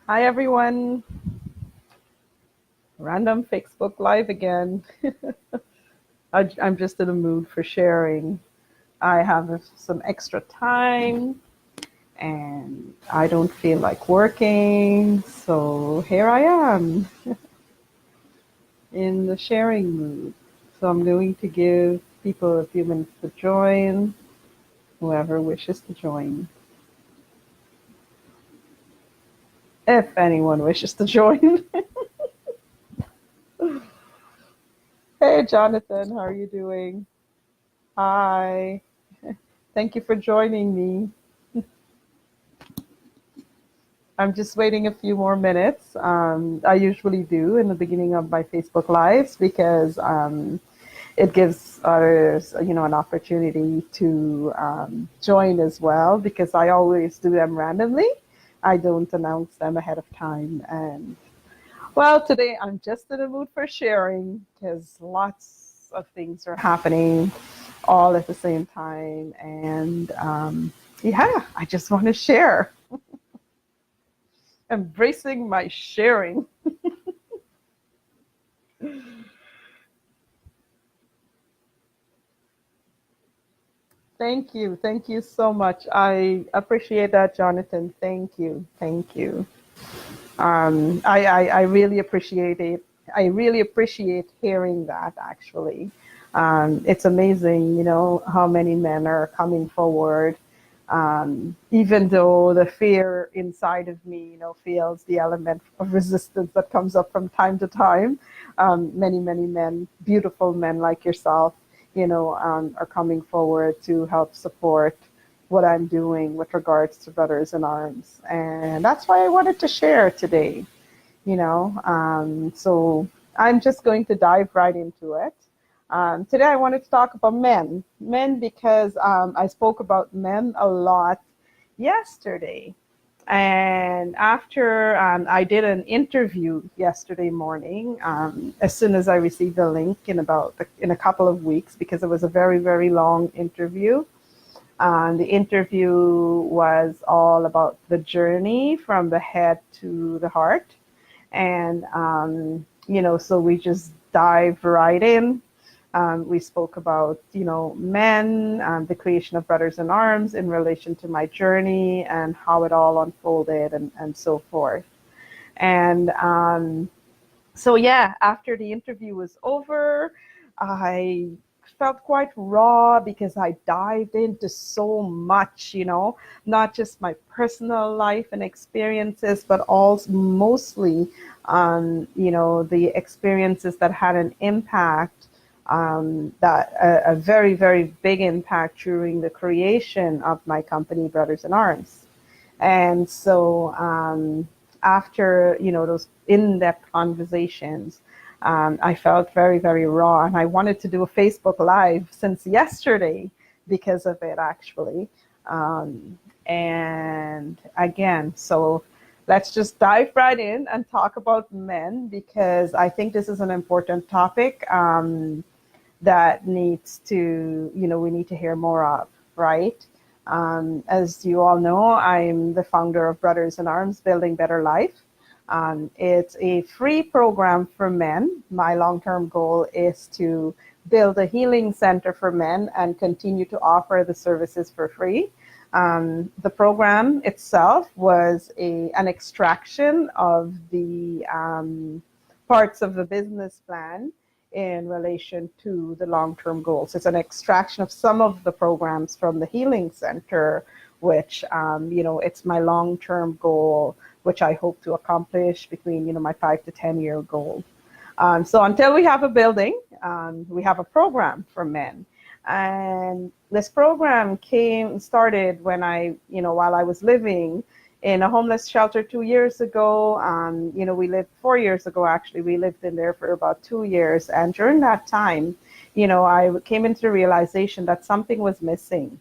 Hi everyone, random Facebook Live again. I'm just in the mood for sharing. I have some extra time and I don't feel like working, so here I am in the sharing mood. So I'm going to give people a few minutes to join, whoever wishes to join. If anyone wishes to join. Hey Jonathan, how are you doing? Hi. Thank you for joining me. I'm just waiting a few more minutes. I usually do in the beginning of my Facebook Lives because it gives others, an opportunity to join as well because I always do them randomly. I don't announce them ahead of time. And well, today I'm just in the mood for sharing because lots of things are happening all at the same time. And yeah, I just want to share. Embracing my sharing. Thank you. Thank you so much. I appreciate that, Jonathan. Thank you. Thank you. I really appreciate it. I really appreciate hearing that, actually. It's amazing, how many men are coming forward, even though the fear inside of me, feels the element of resistance that comes up from time to time. Many men, beautiful men like yourself, are coming forward to help support what I'm doing with regards to Brothers in Arms. And that's why I wanted to share today, So I'm just going to dive right into it. Today I wanted to talk about men because I spoke about men a lot yesterday. And after I did an interview yesterday morning, as soon as I received the link in a couple of weeks, because it was a very long interview. The interview was all about the journey from the head to the heart. And, so we just dive right in. We spoke about, men, the creation of Brothers in Arms in relation to my journey and how it all unfolded and so forth. And so, yeah, after the interview was over, I felt quite raw because I dived into so much, not just my personal life and experiences, but also mostly, the experiences that had an impact, that a very big impact during the creation of my company, Brothers in Arms. And so after, those in-depth conversations, I felt very raw, and I wanted to do a Facebook Live since yesterday because of it, actually. And again, so let's just dive right in and talk about men because I think this is an important topic that needs to, we need to hear more of, right? As you all know, I'm the founder of Brothers in Arms, Building Better Life. It's a free program for men. My long-term goal is to build a healing center for men and continue to offer the services for free. The program itself was an extraction of the parts of the business plan in relation to the long-term goals. It's an extraction of some of the programs from the Healing Center, which, it's my long-term goal, which I hope to accomplish between, my 5 to 10 year goal. So until we have a building, we have a program for men. And this program started when while I was living in a homeless shelter 2 years ago. We lived 4 years ago, actually. We lived in there for about 2 years. And during that time, I came into the realization that something was missing.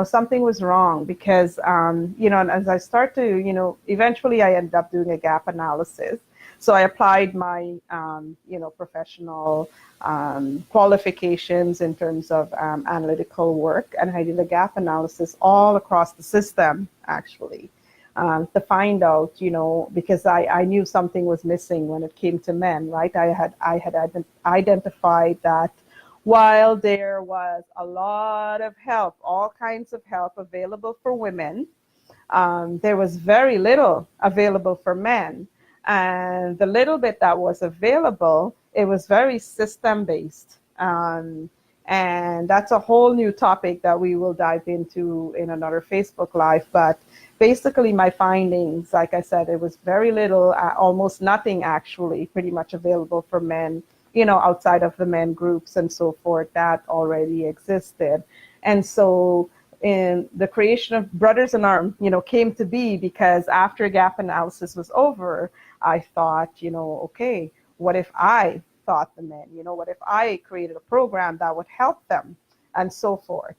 Something was wrong because, and as I start to, eventually I ended up doing a gap analysis. So I applied my, professional qualifications in terms of analytical work, and I did a gap analysis all across the system, actually. to find out, because I knew something was missing when it came to men, right? I had identified that while there was a lot of help, all kinds of help available for women, there was very little available for men. And the little bit that was available, it was very system based. And that's a whole new topic that we will dive into in another Facebook Live. But basically, my findings, like I said, it was very little, almost nothing actually, pretty much available for men, outside of the men groups and so forth that already existed. And so in the creation of Brothers in Arms, came to be because after gap analysis was over, I thought, okay, what if I taught the men? What if I created a program that would help them and so forth?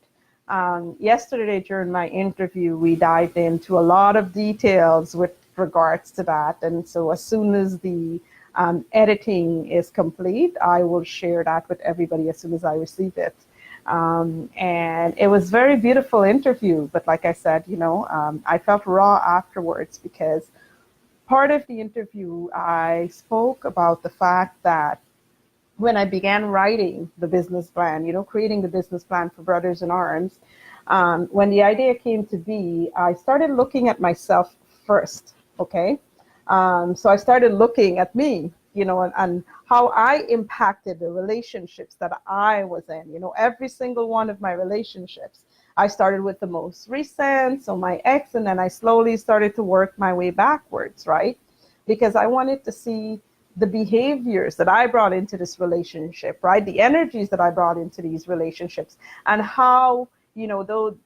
Yesterday during my interview, we dived into a lot of details with regards to that. And so as soon as the editing is complete, I will share that with everybody as soon as I receive it. And it was a very beautiful interview, but like I said, I felt raw afterwards because part of the interview, I spoke about the fact that when I began writing the business plan, creating the business plan for Brothers in Arms, when the idea came to be, I started looking at myself first, okay? So I started looking at me, and how I impacted the relationships that I was in, every single one of my relationships. I started with the most recent, so my ex, and then I slowly started to work my way backwards, right? Because I wanted to see the behaviors that I brought into this relationship, right? The energies that I brought into these relationships, and how,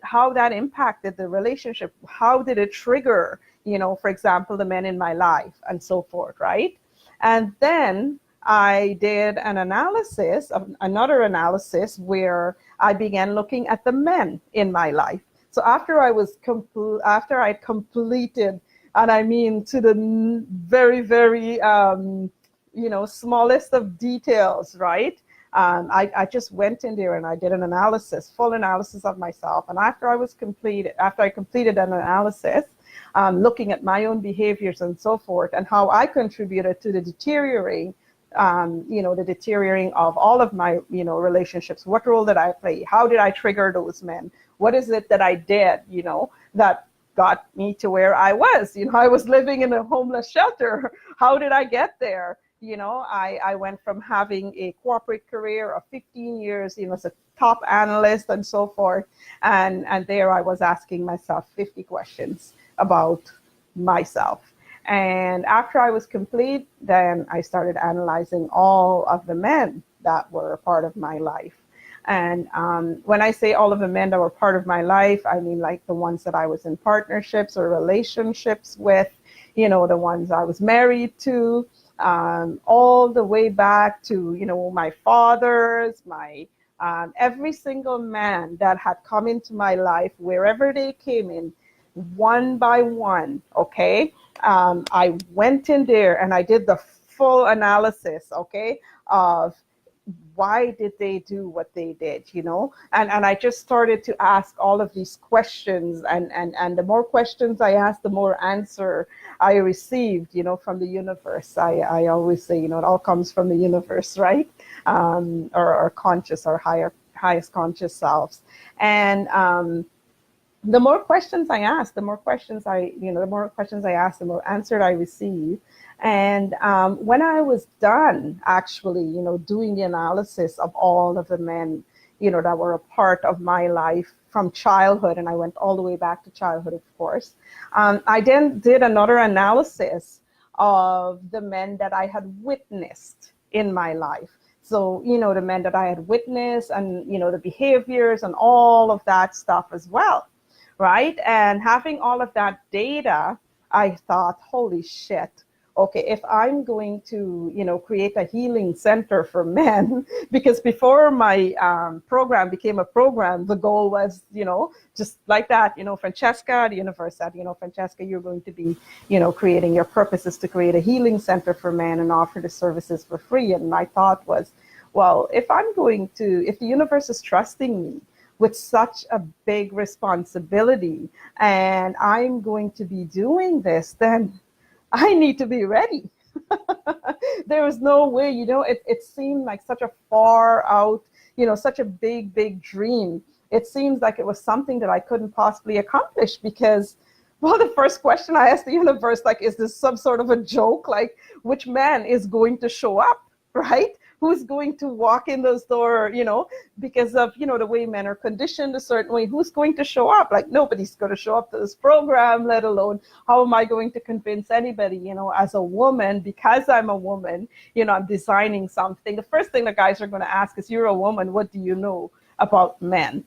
how that impacted the relationship. How did it trigger, for example, the men in my life and so forth, right? And then I did another analysis where I began looking at the men in my life. So after I completed, and I mean to the very, very, smallest of details, right? I just went in there and I did an full analysis of myself. And after I completed an analysis, looking at my own behaviors and so forth, and how I contributed to the deteriorating of all of my, relationships. What role did I play? How did I trigger those men? What is it that I did, that got me to where I was? I was living in a homeless shelter. How did I get there? I went from having a corporate career of 15 years, as a top analyst and so forth. And there I was asking myself 50 questions about myself. And after I was complete, then I started analyzing all of the men that were a part of my life. And when I say all of the men that were part of my life, I mean like the ones that I was in partnerships or relationships with, the ones I was married to, all the way back to, my fathers, my every single man that had come into my life, wherever they came in, one by one, okay? I went in there and I did the full analysis, okay, of why did they do what they did, and I just started to ask all of these questions, and the more questions I asked, the more answer I received, from the universe. I always say, it all comes from the universe, right? Or conscious, or highest conscious selves. And the more questions I asked, the more questions I asked, the more answer I received. And when I was done, actually, doing the analysis of all of the men, that were a part of my life from childhood, and I went all the way back to childhood, of course, I then did another analysis of the men that I had witnessed in my life. So, the men that I had witnessed, and, the behaviors and all of that stuff as well. Right? And having all of that data, I thought, holy shit. Okay, if I'm going to, create a healing center for men, because before my program became a program, the goal was, just like that, Francesca, the universe said, Francesca, you're going to be, creating, your purpose is to create a healing center for men and offer the services for free. And my thought was, well, if the universe is trusting me, with such a big responsibility and I'm going to be doing this, then I need to be ready. There was no way, it seemed like such a far out, such a big, big dream. It seems like it was something that I couldn't possibly accomplish because, well, the first question I asked the universe, like, is this some sort of a joke? Like, which man is going to show up, right? Who's going to walk in those door, because of, the way men are conditioned a certain way, who's going to show up? Like, nobody's going to show up to this program, let alone how am I going to convince anybody, as a woman, because I'm a woman, I'm designing something. The first thing the guys are going to ask is, you're a woman, what do you know about men?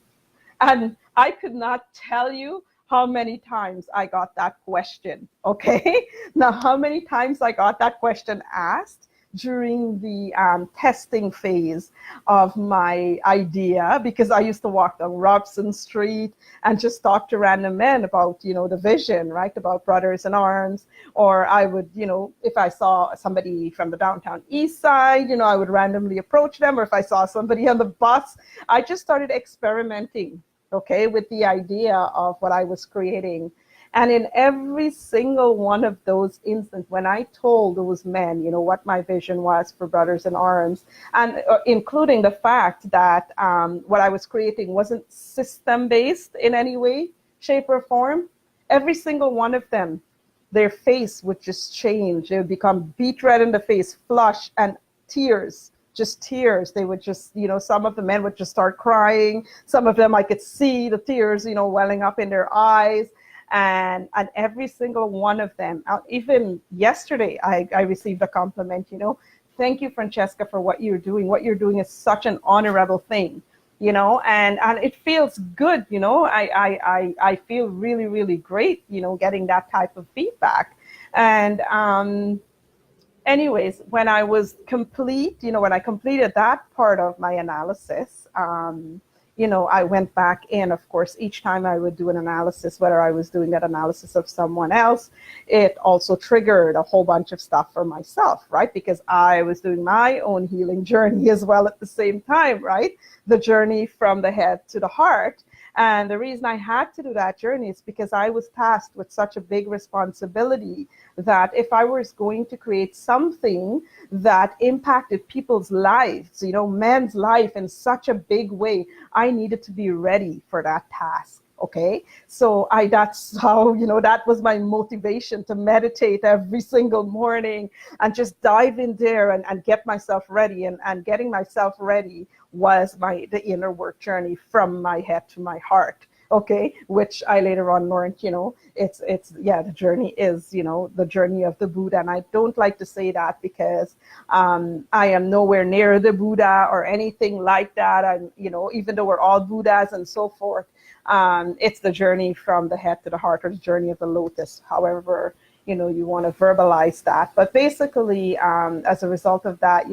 And I could not tell you how many times I got that question, okay? Now, how many times I got that question asked during the testing phase of my idea, because I used to walk down Robson Street and just talk to random men about, the vision, right, about Brothers in Arms. Or I would, if I saw somebody from the downtown east side, I would randomly approach them. Or if I saw somebody on the bus, I just started experimenting, okay, with the idea of what I was creating. And in every single one of those instances, when I told those men, what my vision was for Brothers in Arms, and including the fact that what I was creating wasn't system-based in any way, shape, or form, every single one of them, their face would just change. They would become beet red in the face, flush, and tears. Just tears. They would just, some of the men would just start crying. Some of them, I could see the tears, welling up in their eyes. And every single one of them, even yesterday, I received a compliment, thank you, Francesca, for what you're doing. What you're doing is such an honorable thing, and it feels good, I feel really, really great, getting that type of feedback. And anyways, when I was complete, when I completed that part of my analysis, I went back in, of course, each time I would do an analysis, whether I was doing that analysis of someone else, it also triggered a whole bunch of stuff for myself, right? Because I was doing my own healing journey as well at the same time, right? The journey from the head to the heart. And the reason I had to do that journey is because I was tasked with such a big responsibility that if I was going to create something that impacted people's lives, men's life in such a big way, I needed to be ready for that task. Okay, so that's how, that was my motivation to meditate every single morning and just dive in there and get myself ready. And getting myself ready was the inner work journey from my head to my heart. Okay, which I later on learned, the journey is, the journey of the Buddha. And I don't like to say that because I am nowhere near the Buddha or anything like that. And, even though we're all Buddhas and so forth, it's the journey from the head to the heart, or the journey of the lotus, however, you want to verbalize that. But basically, as a result of that,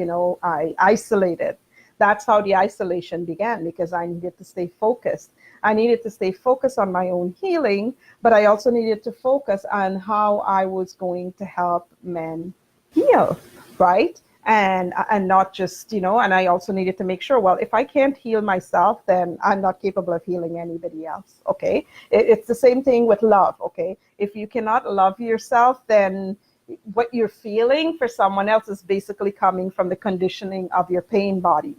I isolated. That's how the isolation began, because I needed to stay focused. I needed to stay focused on my own healing, but I also needed to focus on how I was going to help men heal, right? And not just, and I also needed to make sure, well, if I can't heal myself, then I'm not capable of healing anybody else, okay? It's the same thing with love, okay? If you cannot love yourself, then what you're feeling for someone else is basically coming from the conditioning of your pain body.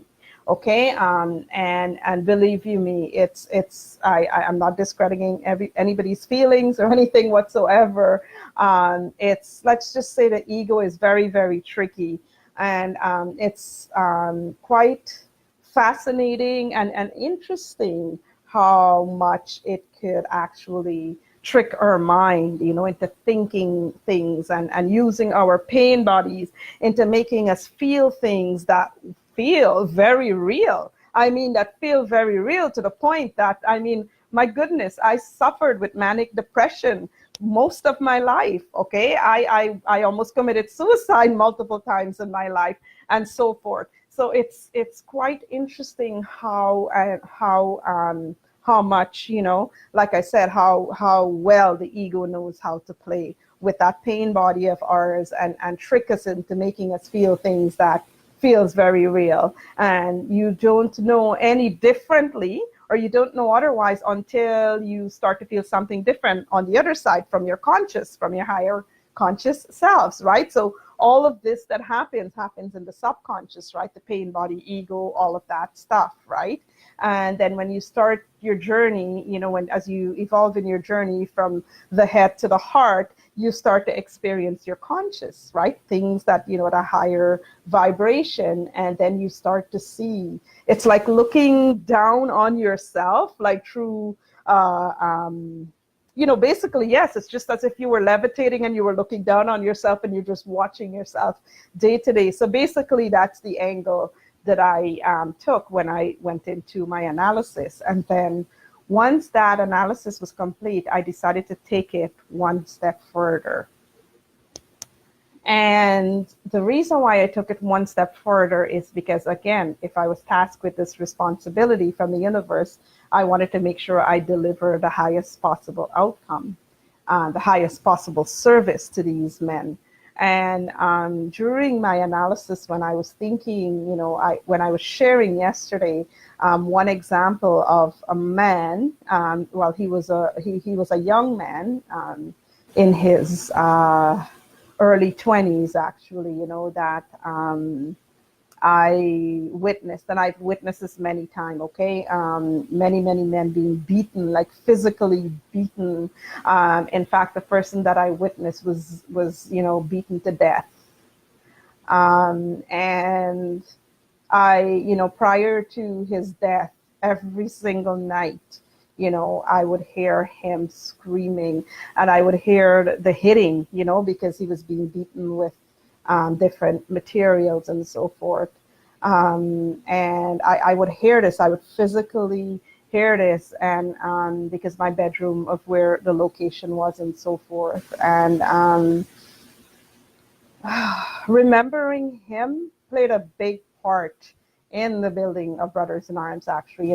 Okay, and believe you me, I'm not discrediting anybody's feelings or anything whatsoever. Let's just say the ego is very, very tricky, and it's quite fascinating and interesting how much it could actually trick our mind, into thinking things and using our pain bodies into making us feel things that feel very real. That feel very real to the point that, my goodness, I suffered with manic depression most of my life, okay? I almost committed suicide multiple times in my life and so forth. So it's quite interesting how much, like I said, how well the ego knows how to play with that pain body of ours and trick us into making us feel things that feels very real. And you don't know any differently or you don't know otherwise until you start to feel something different on the other side from your conscious, from your higher conscious selves, right? So all of this that happens in the subconscious, right? The pain, body, ego, all of that stuff, right? And then when you start your journey, as you evolve in your journey from the head to the heart, you start to experience your conscious, right? Things that, at a higher vibration. And then you start to see, it's like looking down on yourself, like through, basically, yes, it's just as if you were levitating and you were looking down on yourself and you're just watching yourself day to day. So basically, that's the angle that I took when I went into my analysis. And then once that analysis was complete, I decided to take it one step further. And the reason why I took it one step further is because, again, if I was tasked with this responsibility from the universe, I wanted to make sure I deliver the highest possible outcome, the highest possible service to these men. And during my analysis, when I was thinking, when I was sharing yesterday, one example of a man, he was a young man in his early 20s, actually, that I witnessed, and I've witnessed this many times, okay? Many men being beaten, like physically beaten. In fact, the person that I witnessed was beaten to death. And I, prior to his death, every single night, I would hear him screaming, and I would hear the hitting, because he was being beaten with different materials and so forth. And I would hear this, I would physically hear this, and because my bedroom of where the location was and so forth. And remembering him played a big part in the building of Brothers in Arms, actually,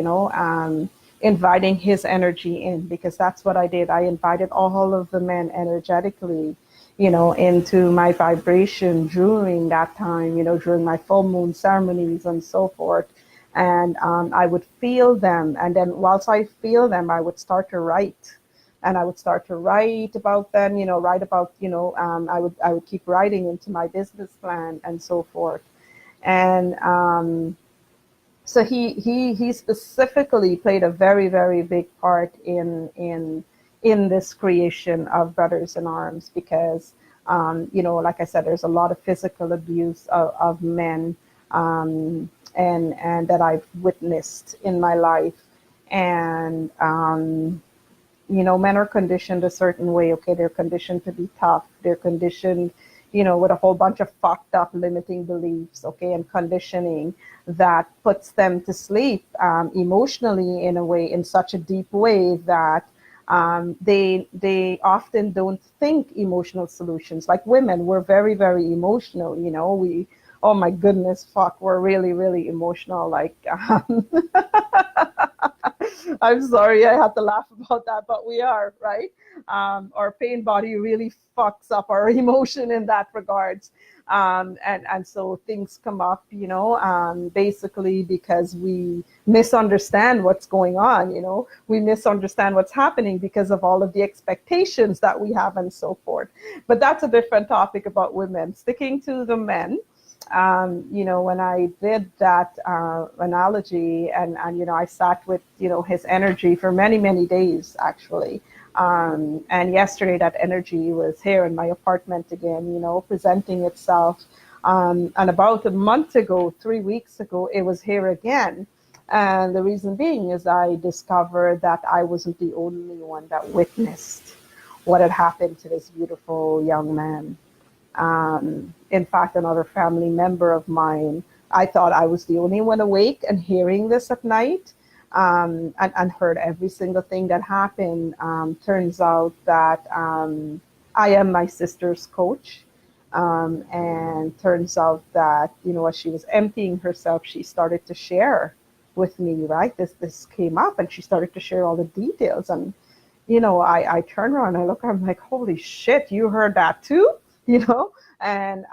inviting his energy in, because that's what I did. I invited all of the men energetically, into my vibration during that time, during my full moon ceremonies and so forth. And I would feel them. And then whilst I feel them, I would start to write. And I would start to write about them, write about, I would keep writing into my business plan and so forth. And so he specifically played a very, very big part in this creation of Brothers in Arms, because, like I said, there's a lot of physical abuse of men, and that I've witnessed in my life. And, men are conditioned a certain way, okay? They're conditioned to be tough. They're conditioned, with a whole bunch of fucked up limiting beliefs, okay, and conditioning that puts them to sleep emotionally in a way, in such a deep way that they often don't think emotional solutions. Like women, we're very, very emotional, we, oh my goodness, fuck, we're really, really emotional. Like, I'm sorry I had to laugh about that, but we are, right? Our pain body really fucks up our emotion in that regards. And so things come up, basically because we misunderstand what's going on, we misunderstand what's happening because of all of the expectations that we have and so forth. But that's a different topic about women. Sticking to the men, when I did that analogy, and I sat with, his energy for many, many days, actually. And yesterday that energy was here in my apartment again, presenting itself. And about a month ago, 3 weeks ago, it was here again. And the reason being is I discovered that I wasn't the only one that witnessed what had happened to this beautiful young man. In fact, another family member of mine, I thought I was the only one awake and hearing this at night, and heard every single thing that happened. Turns out that I am my sister's coach. And turns out that, as she was emptying herself, she started to share with me, right? This came up, and she started to share all the details. And, I turn around, I look, I'm like, holy shit, you heard that too? And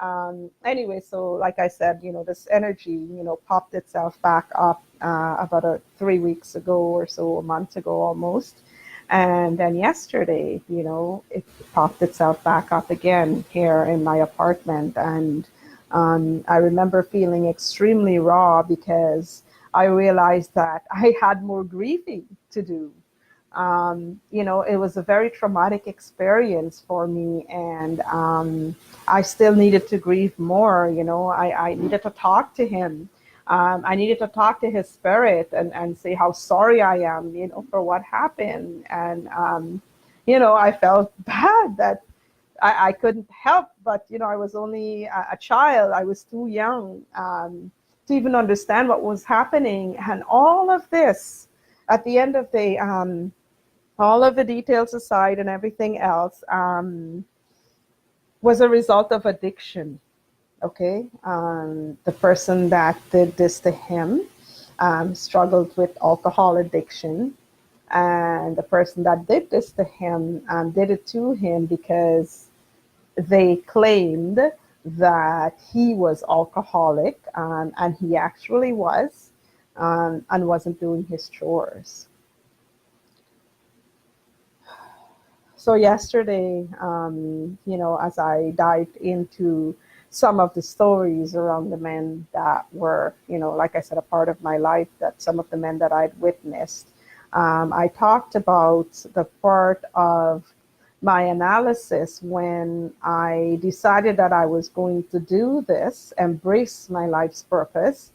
anyway, so like I said, this energy, popped itself back up about 3 weeks ago or so, a month ago almost. And then yesterday, it popped itself back up again here in my apartment. And I remember feeling extremely raw because I realized that I had more grieving to do. It was a very traumatic experience for me, and I still needed to grieve more. I needed to talk to him. I needed to talk to his spirit and say how sorry I am, for what happened. And, I felt bad that I couldn't help, but, I was only a child. I was too young to even understand what was happening. And all of this, at the end of the day, all of the details aside and everything else, was a result of addiction. Okay. The person that did this to him struggled with alcohol addiction. And the person that did this to him did it to him because they claimed that he was alcoholic, and he actually was, and wasn't doing his chores. So yesterday, as I dived into some of the stories around the men that were, like I said, a part of my life, that some of the men that I'd witnessed, I talked about the part of my analysis when I decided that I was going to do this, embrace my life's purpose.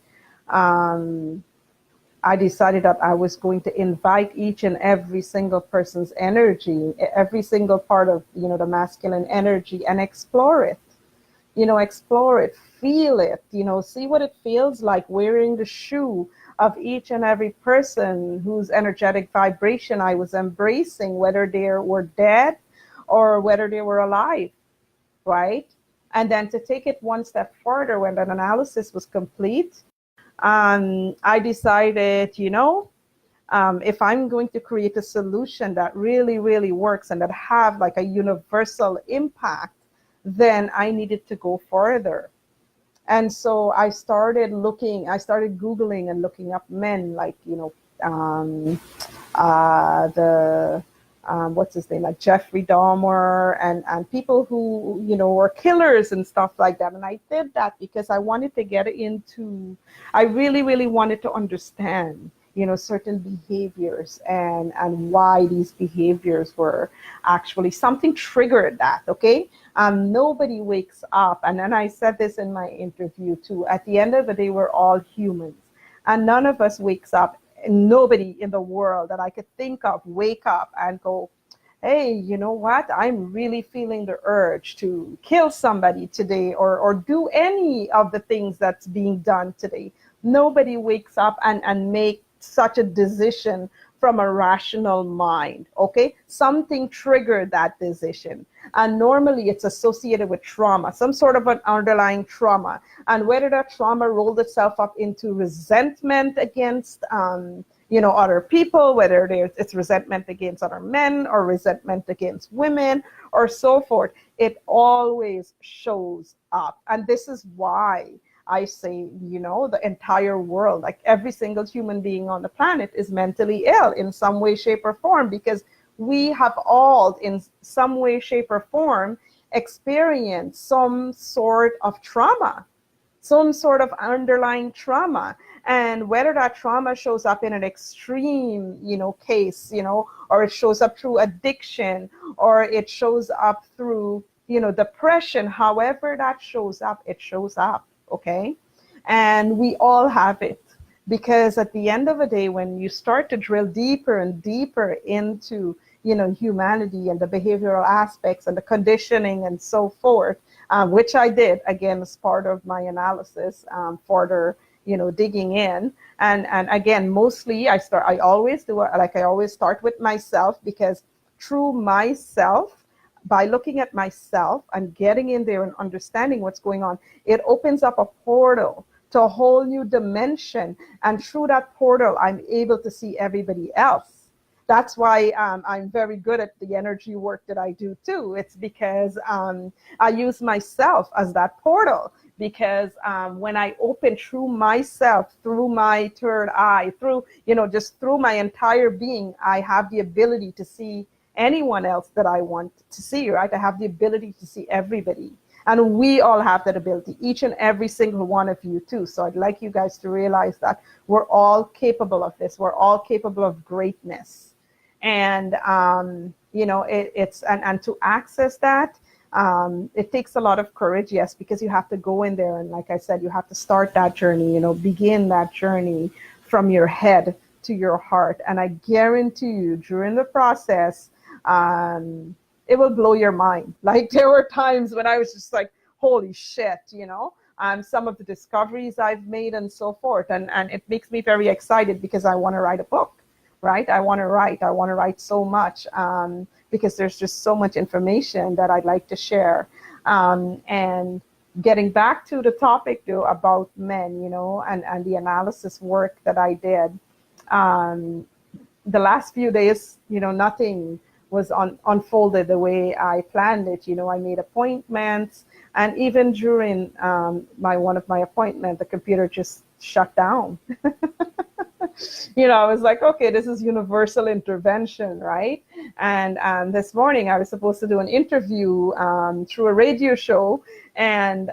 I decided that I was going to invite each and every single person's energy, every single part of, the masculine energy, and explore it. Explore it, feel it, see what it feels like wearing the shoe of each and every person whose energetic vibration I was embracing, whether they were dead or whether they were alive, right? And then to take it one step further, when that analysis was complete, I decided, if I'm going to create a solution that really, really works and that have like a universal impact, then I needed to go further. And so I started Googling and looking up men like, what's his name, like Jeffrey Dahmer, and people who, were killers and stuff like that. And I did that because I wanted to get into, I really, really wanted to understand, certain behaviors and why these behaviors were actually, something triggered that, okay? Nobody wakes up, and then I said this in my interview too, at the end of the day, we're all humans, and none of us wakes up, nobody in the world that I could think of wake up and go, hey, you know what? I'm really feeling the urge to kill somebody today, or do any of the things that's being done today. Nobody wakes up and make such a decision from a rational mind, okay? Something triggered that decision. And normally it's associated with trauma, some sort of an underlying trauma. And whether that trauma rolled itself up into resentment against, other people, whether it's resentment against other men or resentment against women or so forth, it always shows up. And this is why I say, the entire world, like every single human being on the planet is mentally ill in some way, shape, or form, because we have all, in some way, shape, or form, experienced some sort of trauma, some sort of underlying trauma. And whether that trauma shows up in an extreme, case, or it shows up through addiction, or it shows up through, depression, however that shows up, it shows up. Okay. And we all have it, because at the end of the day, when you start to drill deeper and deeper into, humanity and the behavioral aspects and the conditioning and so forth, which I did, again, as part of my analysis, further, digging in. And again, mostly I always do it, like I always start with myself, because through myself, by looking at myself and getting in there and understanding what's going on, it opens up a portal to a whole new dimension. And through that portal, I'm able to see everybody else. That's why I'm very good at the energy work that I do too. It's because I use myself as that portal. because when I open through myself, through my third eye, through, just through my entire being, I have the ability to see anyone else that I want to see, right? I have the ability to see everybody. And we all have that ability, each and every single one of you too. So I'd like you guys to realize that we're all capable of this. We're all capable of greatness. And, and to access that, it takes a lot of courage, yes, because you have to go in there. And like I said, you have to start that journey, begin that journey from your head to your heart. And I guarantee you during the process, it will blow your mind. Like there were times when I was just like, holy shit, some of the discoveries I've made and so forth. And it makes me very excited because I want to write a book, right? I want to write so much because there's just so much information that I'd like to share. And getting back to the topic though about men, and the analysis work that I did, the last few days, nothing was unfolded the way I planned it. I made appointments, and even during one of my appointments, the computer just shut down. I was like, okay, this is universal intervention, right? And this morning I was supposed to do an interview through a radio show, and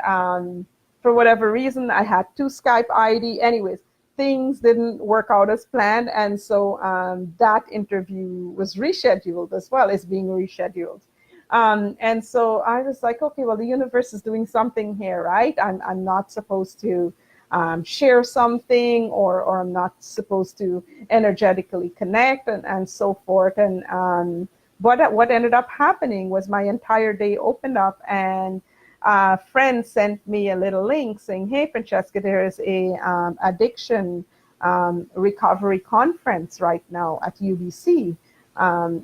for whatever reason, I had 2 Skype ID. Anyways, things didn't work out as planned, and so that interview was rescheduled as well. It's being rescheduled. And so I was like, okay, well, the universe is doing something here, right? I'm not supposed to share something, or I'm not supposed to energetically connect, and so forth. And what ended up happening was my entire day opened up, and a friend sent me a little link saying, hey, Francesca, there is a addiction recovery conference right now at UBC,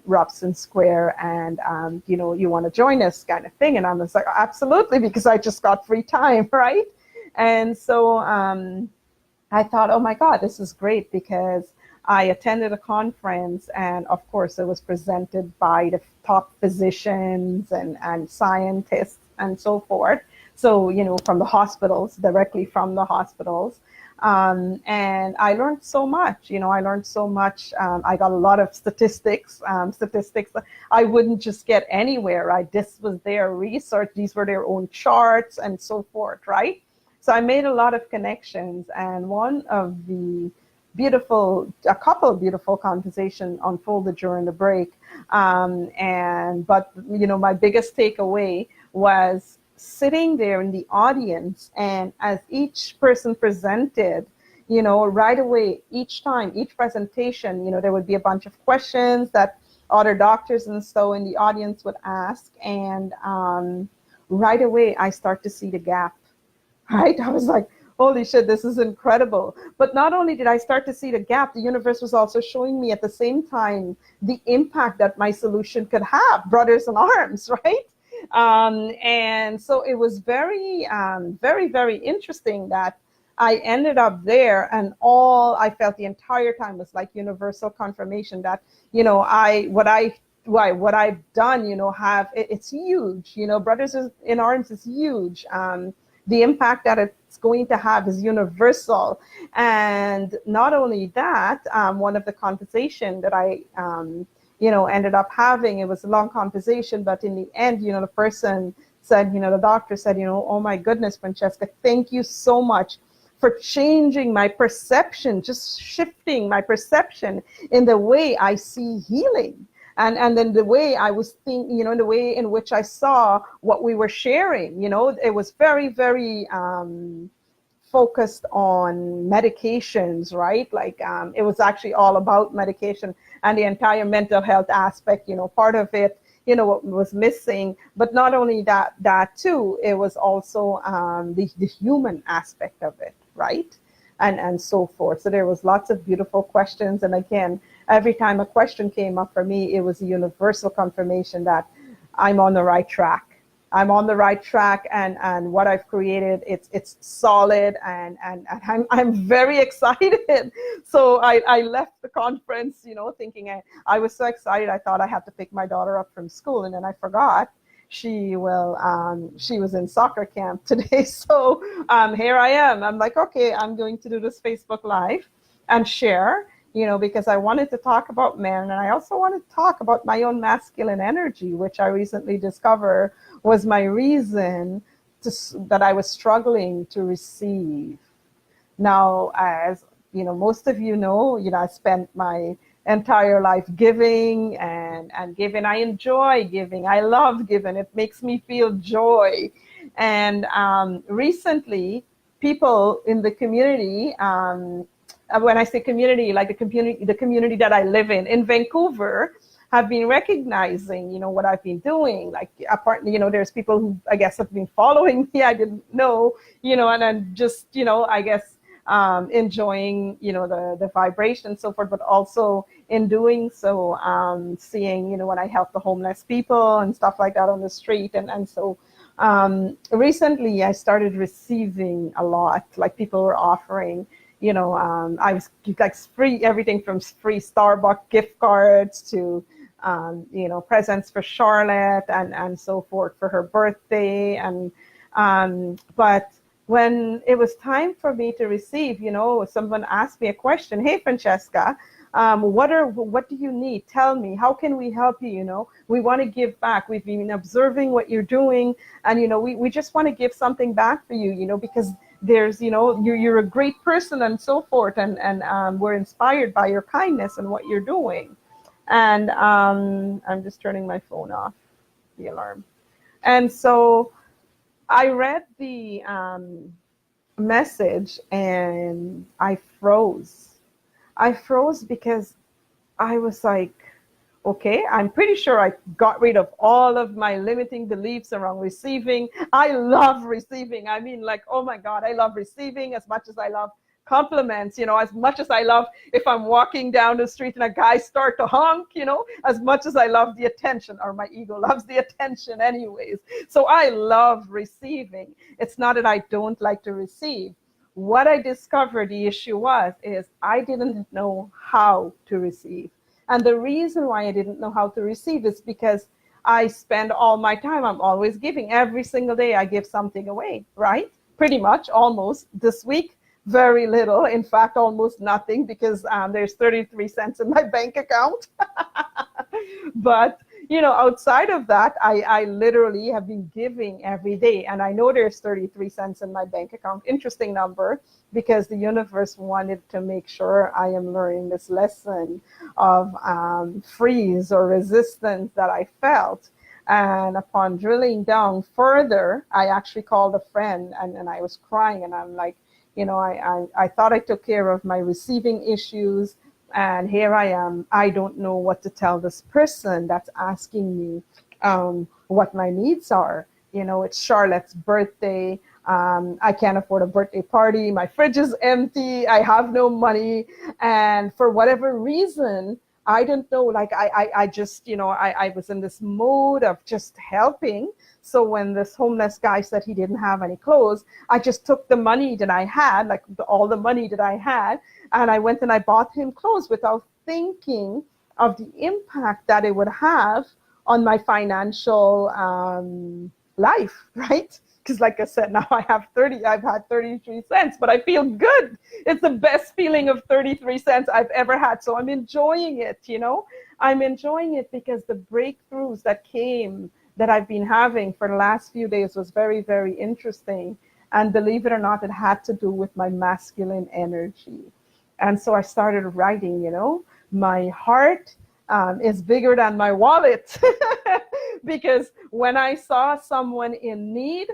Robson Square, and you want to join us, kind of thing. And I was like, absolutely, because I just got free time, right? And so I thought, oh my God, this is great, because I attended a conference, and of course it was presented by the top physicians and scientists and so forth. So, from the hospitals, directly from the hospitals. And I learned so much, I learned so much. I got a lot of statistics I wouldn't just get anywhere, right? This was their research. These were their own charts and so forth, right? So I made a lot of connections, and a couple of beautiful conversations unfolded during the break. But my biggest takeaway was sitting there in the audience, and as each person presented, right away, each presentation, there would be a bunch of questions that other doctors and so in the audience would ask. And right away, I start to see the gap, right? I was like, holy shit, this is incredible. But not only did I start to see the gap, the universe was also showing me at the same time the impact that my solution could have, brothers in arms, right? And so it was very, very, very interesting that I ended up there, and all I felt the entire time was like universal confirmation that, what I've done, it's huge, Brothers in Arms is huge. The impact that it's going to have is universal. And not only that, one of the conversation that I, ended up having, it was a long conversation, but in the end, the person said, the doctor said, oh my goodness, Francesca, thank you so much for changing my perception, just shifting my perception in the way I see healing. And then the way I was thinking, the way in which I saw what we were sharing, it was very, very focused on medications, right? Like it was actually all about medication and the entire mental health aspect, part of it, what was missing. But not only that too, it was also the human aspect of it, right? And so forth. So there was lots of beautiful questions. And again, every time a question came up for me, it was a universal confirmation that I'm on the right track. I'm on the right track, and what I've created, it's solid, and I'm very excited. So I left the conference, thinking I was so excited. I thought I had to pick my daughter up from school, and then I forgot. she will, she was in soccer camp today. So here I am. I'm like, okay, I'm going to do this Facebook Live and share, because I wanted to talk about men, and I also want to talk about my own masculine energy, which I recently discovered was my reason that I was struggling to receive. Now, as most of I spent my entire life giving and giving. I enjoy giving. I love giving. It makes me feel joy. And recently, people in the community, when I say community, like the community that I live in Vancouver, have been recognizing, what I've been doing. Like, apparently, there's people who I guess have been following me. I didn't know, and then just, I guess, enjoying, the vibration and so forth, but also in doing so, seeing, when I help the homeless people and stuff like that on the street. And so recently I started receiving a lot, like people were offering, I was like free, everything from free Starbucks gift cards to, presents for Charlotte and so forth for her birthday. And, but when it was time for me to receive, someone asked me a question. Hey, Francesca, what do you need? Tell me, how can we help you? We want to give back. We've been observing what you're doing, and we just want to give something back for you, because there's, you're a great person and so forth, and we're inspired by your kindness and what you're doing. And I'm just turning my phone off, the alarm. And so I read the message and I froze. I froze because I was like, okay, I'm pretty sure I got rid of all of my limiting beliefs around receiving. I love receiving. I mean, like, oh my God, I love receiving as much as I love compliments, as much as I love if I'm walking down the street and a guy start to honk, as much as I love the attention, or my ego loves the attention anyways. So I love receiving. It's not that I don't like to receive. What I discovered the issue is I didn't know how to receive. And the reason why I didn't know how to receive is because I spend all my time, I'm always giving. Every single day I give something away, right? Pretty much, almost. This week, very little. In fact, almost nothing, because there's 33 cents in my bank account. But, outside of that, I literally have been giving every day. And I know there's 33 cents in my bank account. Interesting number, because the universe wanted to make sure I am learning this lesson of freeze or resistance that I felt. And upon drilling down further, I actually called a friend, and I was crying, and I'm like, I thought I took care of my receiving issues, and here I am. I don't know what to tell this person that's asking me what my needs are. It's Charlotte's birthday. I can't afford a birthday party. My fridge is empty. I have no money. And for whatever reason, I don't know, like I just, I was in this mode of just helping. So when this homeless guy said he didn't have any clothes, I just took the money that I had, like all the money that I had, and I went and I bought him clothes without thinking of the impact that it would have on my financial life, right? Because like I said, now I've had 33 cents, but I feel good. It's the best feeling of 33 cents I've ever had. So I'm enjoying it, I'm enjoying it because the breakthroughs that I've been having for the last few days was very, very interesting. And believe it or not, it had to do with my masculine energy. And so I started writing, my heart is bigger than my wallet. Because when I saw someone in need,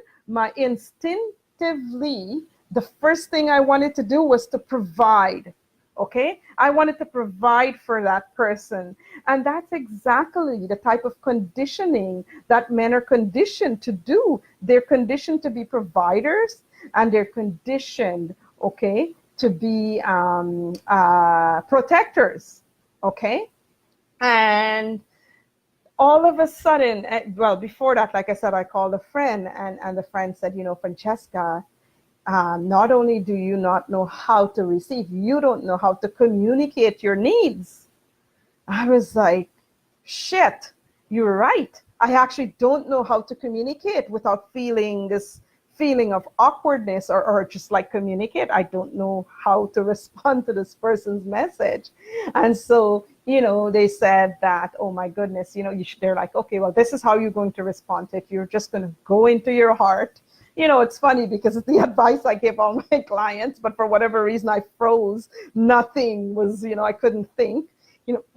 instinctively, the first thing I wanted to do was to provide. Okay, I wanted to provide for that person. And that's exactly the type of conditioning that men are conditioned to do. They're conditioned to be providers, and they're conditioned, okay, to be protectors. Okay, and all of a sudden, well, before that, like I said, I called a friend, and the friend said, Francesca, not only do you not know how to receive, you don't know how to communicate your needs. I was like, shit, you're right. I actually don't know how to communicate without feeling this feeling of awkwardness, or just like communicate. I don't know how to respond to this person's message. And so, they said that, oh my goodness, they're like, okay, well, this is how you're going to respond to it. You're just going to go into your heart. It's funny because it's the advice I give all my clients, but for whatever reason, I froze. Nothing was, I couldn't think.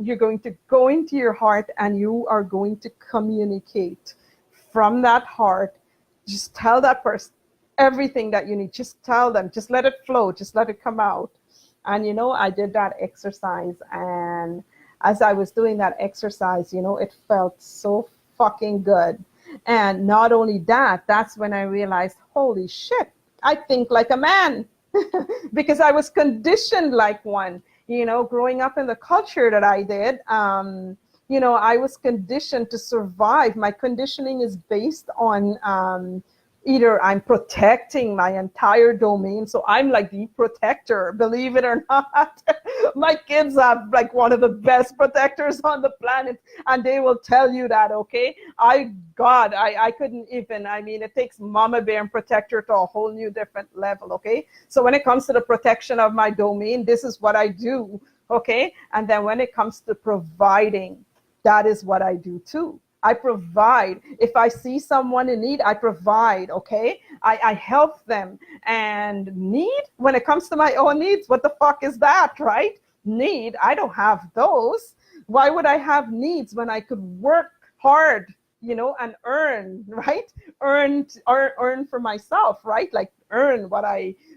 You're going to go into your heart and you are going to communicate from that heart. Just tell that person everything that you need. Just tell them, just let it flow, just let it come out. And, I did that exercise. And as I was doing that exercise, it felt so fucking good. And not only that, that's when I realized, holy shit, I think like a man. Because I was conditioned like one, growing up in the culture that I did. I was conditioned to survive. My conditioning is based on either I'm protecting my entire domain. So I'm like the protector, believe it or not. My kids have like one of the best protectors on the planet, and they will tell you that, okay? I couldn't even, it takes mama bear and protector to a whole new different level, okay? So when it comes to the protection of my domain, this is what I do, okay? And then when it comes to providing, that is what I do too. I provide. If I see someone in need, I provide, okay? I help them. And need, when it comes to my own needs, what the fuck is that, right? Need, I don't have those. Why would I have needs when I could work hard, and earn, right? Earn for myself, right? Like earn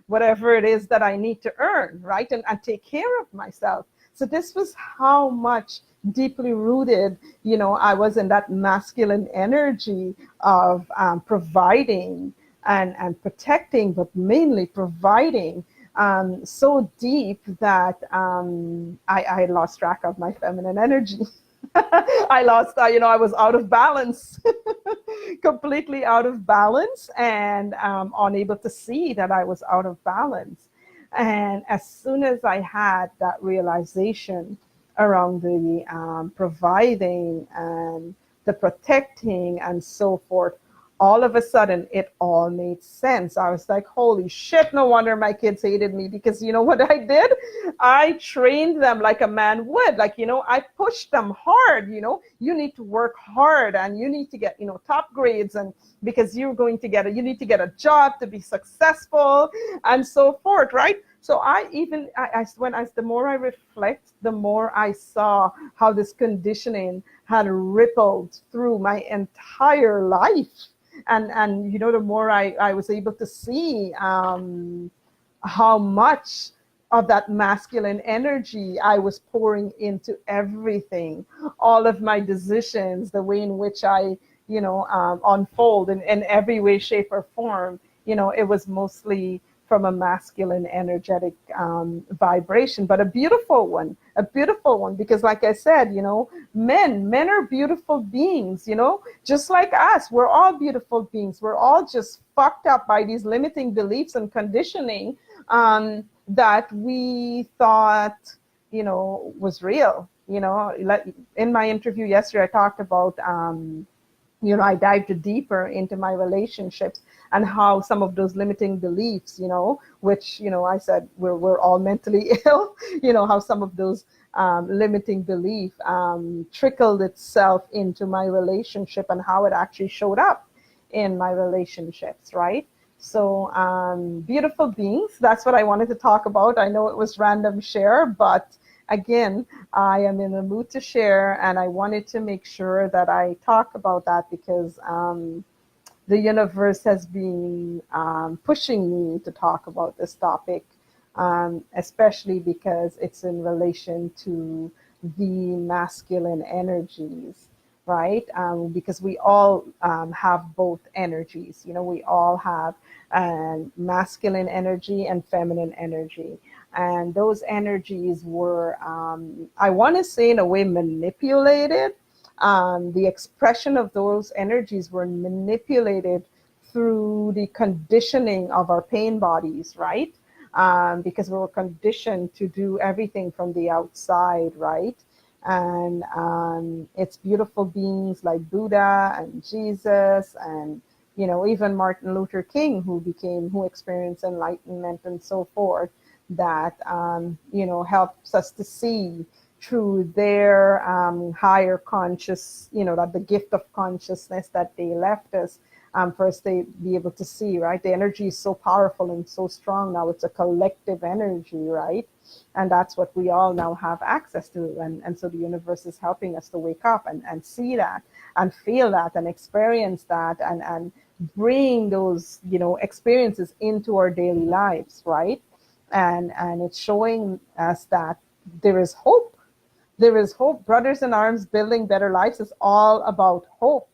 whatever it is that I need to earn, right? And take care of myself. So this was how much deeply rooted, I was in that masculine energy of providing and protecting, but mainly providing, so deep that I lost track of my feminine energy. I lost, I was out of balance, completely out of balance, and unable to see that I was out of balance. And as soon as I had that realization around the providing and the protecting and so forth, all of a sudden it all made sense. I was like, holy shit, no wonder my kids hated me, because you know what I did? I trained them like a man would. Like, I pushed them hard. You need to work hard and you need to get, top grades, and because you need to get a job to be successful and so forth, right? So the more I reflect, the more I saw how this conditioning had rippled through my entire life. And the more I was able to see how much of that masculine energy I was pouring into everything, all of my decisions, the way in which I, unfold in every way, shape, or form, it was mostly from a masculine energetic vibration, but a beautiful one, because like I said, men are beautiful beings, just like us. We're all beautiful beings. We're all just fucked up by these limiting beliefs and conditioning that we thought, was real. Like in my interview yesterday, I talked about, I dived deeper into my relationships and how some of those limiting beliefs, which, I said we're all mentally ill, how some of those limiting belief trickled itself into my relationship and how it actually showed up in my relationships, right? So beautiful beings, that's what I wanted to talk about. I know it was random share, but again, I am in the mood to share, and I wanted to make sure that I talk about that because the universe has been pushing me to talk about this topic, especially because it's in relation to the masculine energies, right? Because we all have both energies. We all have masculine energy and feminine energy. And those energies were, I want to say, in a way, manipulated. The expression of those energies were manipulated through the conditioning of our pain bodies, right? Because we were conditioned to do everything from the outside, right? And it's beautiful beings like Buddha and Jesus and, you know, even Martin Luther King, who experienced enlightenment and so forth, that, you know, helps us to see through their higher conscious, you know, that the gift of consciousness that they left us, for us to be able to see, right? The energy is so powerful and so strong now. It's a collective energy, right? And that's what we all now have access to. And so the universe is helping us to wake up and see that and feel that and experience that and bring those, you know, experiences into our daily lives, right? And it's showing us that there is hope. There is hope. Brothers in Arms Building Better Lives is all about hope.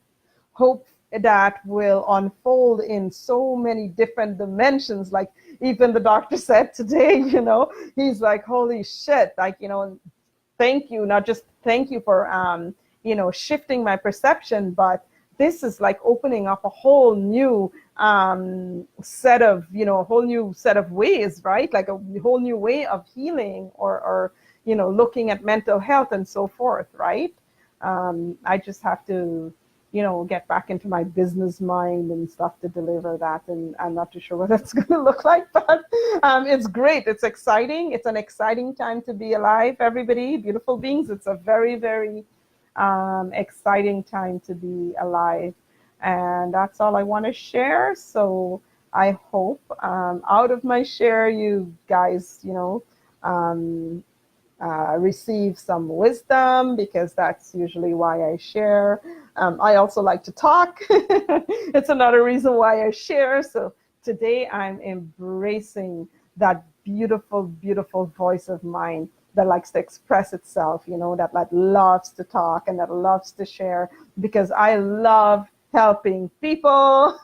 Hope that will unfold in so many different dimensions. Like even the doctor said today, you know, he's like, holy shit, like, you know, thank you, not just thank you for, you know, shifting my perception, but this is like opening up a whole new set of, you know, a whole new set of ways, right? Like a whole new way of healing or you know, looking at mental health and so forth, right? I just have to, you know, get back into my business mind and stuff to deliver that. And I'm not too sure what that's going to look like, but it's great. It's exciting. It's an exciting time to be alive, everybody, beautiful beings. It's a very, very exciting time to be alive. And that's all I want to share. So I hope out of my share, you guys, you know, receive some wisdom, because that's usually why I share. I also like to talk. It's another reason why I share. So today I'm embracing that beautiful, beautiful voice of mine that likes to express itself, you know, that loves to talk and that loves to share, because I love helping people.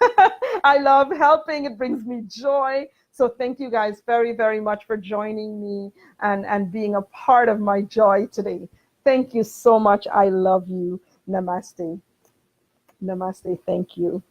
I love helping. It brings me joy. So thank you guys very, very much for joining me and being a part of my joy today. Thank you so much. I love you. Namaste. Namaste. Thank you.